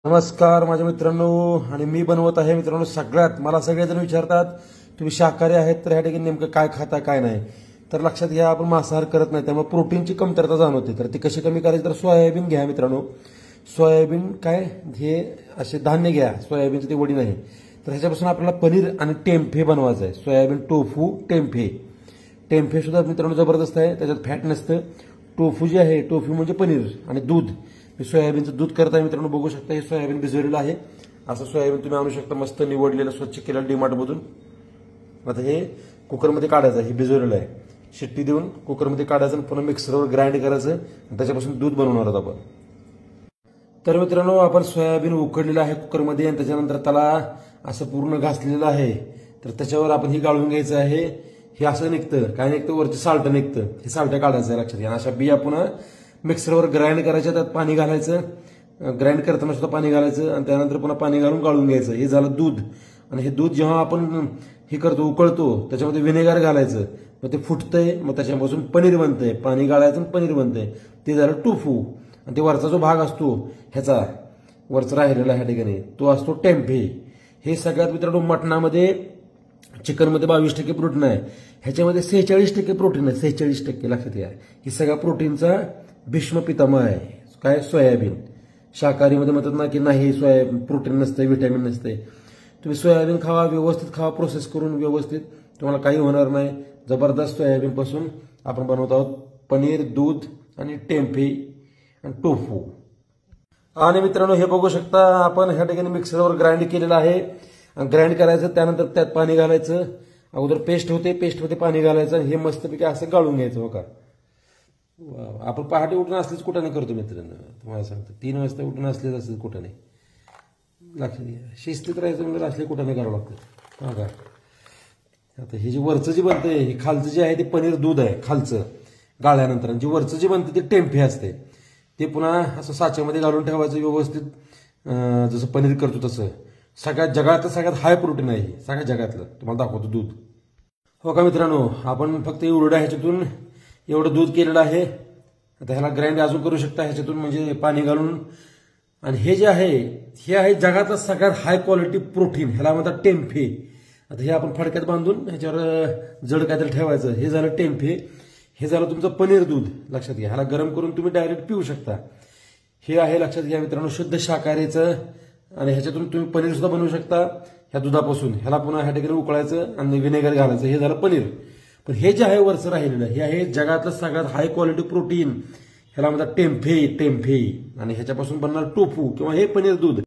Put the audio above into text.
नमस्कार माझ्या मित्रांनो, आणि मी बनवत आहे मित्रांनो सगळ्यात मला सगळेजण विचारतात तुम्ही शाकाहारी आहेत तर ह्या ठिकाणी नेमकं काय खाता काय नाही. तर लक्षात घ्या, आपण मांसाहार करत नाही, त्यामुळे प्रोटीनची कमतरता जाणवते. तर ती कशी कमी करायची, तर सोयाबीन घ्या मित्रांनो. सोयाबीन काय हे असे धान्य घ्या, सोयाबीनची ती वडी नाही. तर ह्याच्यापासून आपल्याला पनीर आणि टेम्फे बनवायचं आहे. Soybean tofu टेम्फे. टेम्फे सुद्धा मित्रांनो जबरदस्त आहे, त्याच्यात फॅट नसतं. टोफू जे आहे, टोफू म्हणजे पनीर आणि दूध. मी सोयाबीनचं दूध करताय मित्रांनो, बघू शकता हे सोयाबीन भिजवलेलं आहे. असं सोयाबीन तुम्ही आणू शकता, मस्त निवडलेलं स्वच्छ केलेलं डीमार्टमधून. आता हे कुकरमध्ये काढायचं, हे भिजवलेलं आहे. शिट्टी देऊन कुकरमध्ये काढायचं आणि पुन्हा मिक्सरवर ग्राइंड करायचं आणि त्याच्यापासून दूध बनवणार आहोत आपण. तर मित्रांनो, आपण सोयाबीन उकडलेलं आहे कुकरमध्ये आणि त्याच्यानंतर त्याला असं पूर्ण घासलेलं आहे. तर त्याच्यावर आपण हे गाळून घ्यायचं आहे. हे असं निघतं, काय निघतं, वरती साल्ट निघतं. हे साल्ट काढायचं आहे, लक्षात घ्या. अशा बिया पुन्हा मिक्सरवर ग्राइंड करायच्या, त्यात पाणी घालायचं. ग्राइंड करताना सुद्धा पाणी घालायचं आणि त्यानंतर पुन्हा पाणी घालून गाळून घ्यायचं. हे झालं दूध. आणि हे दूध जेव्हा आपण हे करतो, उकळतो, त्याच्यामध्ये व्हिनेगर घालायचं. मग ते फुटतंय, मग त्याच्यापासून पनीर बनतंय. पाणी गाळायचं आणि पनीर बनतंय. ते झालं टोफू. आणि ते वरचा जो भाग असतो ह्याचा, वरचा राहिलेला ह्या ठिकाणी, तो असतो टेम्फे. हे सगळ्यात मित्रांनो मटणामध्ये, चिकनमध्ये 22% प्रोटीन आहे. ह्याच्यामध्ये 46% प्रोटीन आहे. 46% लक्षात घ्या. ही सगळ्या प्रोटीनचा भीष्म पितामह आहे. काय? सोयाबीन. शाकाहारीमध्ये म्हणतात ना की नाही, सोयाबीन प्रोटीन नसते, व्हिटॅमिन नसते. तुम्ही सोयाबीन खावा, व्यवस्थित खावा, प्रोसेस करून व्यवस्थित, तुम्हाला काही होणार नाही. जबरदस्त सोयाबीन पासून आपण बनवत आहोत पनीर, दूध आणि टेम्फे आणि टोफू. आणि मित्रांनो, हे बघू शकता, आपण ह्या ठिकाणी मिक्सरवर ग्राइंड केलेलं आहे. ग्राइंड करायचं, त्यानंतर त्यात पाणी घालायचं. अगोदर पेस्ट होते, पेस्टमध्ये पाणी घालायचं. हे मस्तपैकी असं गाळून घ्यायचं. हो का, आपण पहाटे उठून असलेच कुठाने करतो मित्रांनो, तुम्हाला सांगतो. 3 वाजता उठून असलेच असलेच कुठाने. लक्षात घ्या, शिस्तीत राहायचं म्हणजे असले कुठाने करावं लागतं. हा का. आता हे जे वरचं जे बनतंय, हे खालचं जे आहे ते पनीर दूध आहे खालचं गाळल्यानंतर. आणि जे वरचं जे बनतं ते टेम्फे असते. ते पुन्हा असं साच्यामध्ये घालून ठेवायचं व्यवस्थित, जसं पनीर करतो तसं. सगळ्यात जगातलं सगळ्यात हाय प्रोटीन आहे, सगळ्यात जगातलं. तुम्हाला दाखवतो दूध. हो का मित्रांनो, आपण फक्त एवढं ह्याच्यातून एवढं दूध केलेलं आहे. आता ह्याला ग्राइंड अजून करू शकता ह्याच्यातून, म्हणजे पाणी घालून. आणि हे जे आहे, हे आहे जगातलं सगळ्यात हाय क्वालिटी प्रोटीन. ह्याला म्हणतात टेम्फे. आता हे आपण फडक्यात बांधून ह्याच्यावर जड काहीतरी ठेवायचं. हे झालं टेम्फे. हे झालं तुमचं पनीर दूध. लक्षात घ्या, ह्याला गरम करून तुम्ही डायरेक्ट पिऊ शकता. हे आहे, लक्षात घ्या मित्रांनो, शुद्ध शाकाहारीचं. आणि ह्याच्यातून तुम्ही पनीर सुद्धा बनवू शकता ह्या दुधापासून. ह्याला पुन्हा ह्या ठिकाणी उकळायचं आणि व्हिनेगर घालायचं. हे झालं पनीर. पण हे जे आहे वरचं राहिलेलं, हे आहे जगातलं सगळ्यात हाय क्वालिटी प्रोटीन. ह्याला म्हणतात टेम्फे. आणि ह्याच्यापासून बनणार टोफू किंवा हे पनीर दूध.